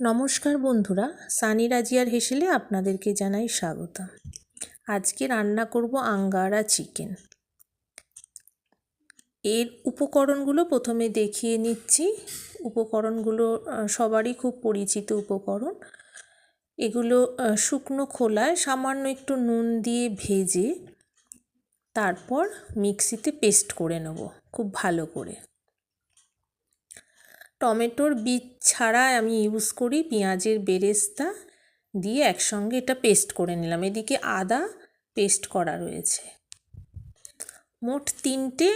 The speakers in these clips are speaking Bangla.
নমস্কার বন্ধুরা, সানি রাজিয়ার হেসেলে আপনাদেরকে জানাই স্বাগত। আজকে রান্না করব আঙ্গারা চিকেন। এর উপকরণগুলো প্রথমে দেখিয়ে নিচ্ছি। উপকরণগুলো সবারই খুব পরিচিত উপকরণ। এগুলো শুকনো খোলায় সামান্য একটু নুন দিয়ে ভেজে তারপর মিক্সিতে পেস্ট করে নেব খুব ভালো করে। টমেটোর বীজ ছাড়া আমি ইউজ করি পেঁয়াজের বেরেস্তা দিয়ে একসঙ্গে এটা পেস্ট করে নিলাম। এদিকে আদা পেস্ট করা রয়েছে। মোট 3টে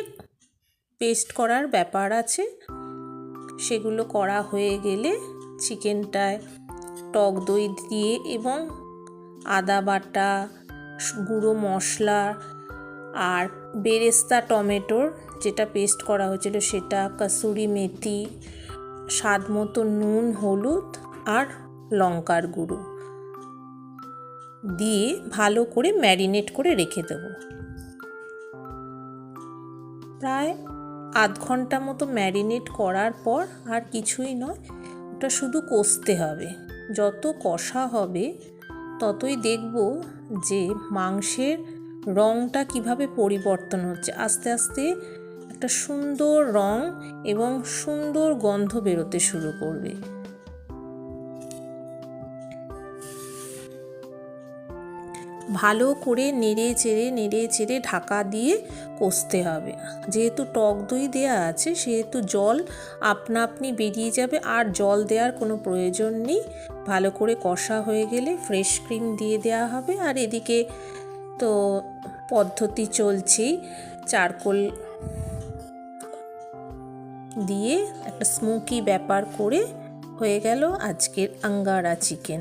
পেস্ট করার ব্যাপার আছে। সেগুলো করা হয়ে গেলে চিকেনটায় টক দই দিয়ে এবং আদা বাটা, গুঁড়ো মশলা আর বেরেস্তা টমেটোর যেটা পেস্ট করা হয়েছিল সেটা, কাসুরি মেথি, স্বাদ মতো নুন, হলুদ আর লঙ্কার গুঁড়ো দিয়ে ভালো করে ম্যারিনেট করে রেখে দেব। প্রায় আধ ঘন্টা মতো ম্যারিনেট করার পর আর কিছুই নয়, ওটা শুধু কষতে হবে। যত কষা হবে ততই দেখব যে মাংসের রঙটা কিভাবে পরিবর্তন হচ্ছে। আস্তে আস্তে একটা সুন্দর রং এবং সুন্দর গন্ধ বেরোতে শুরু করবে। ভালো করে নেড়ে চেড়ে ঢাকা দিয়ে কষতে হবে। যেহেতু টক দই দেওয়া আছে সেহেতু জল আপনা আপনি বেরিয়ে যাবে, আর জল দেওয়ার কোনো প্রয়োজন নেই। ভালো করে কষা হয়ে গেলে ফ্রেশ ক্রিম দিয়ে দেওয়া হবে। আর এদিকে তো পদ্ধতি চলছেই, চারকোল দিয়ে একটা স্মোকি ব্যাপার করে হয়ে গেল আজকের আঙ্গারা চিকেন।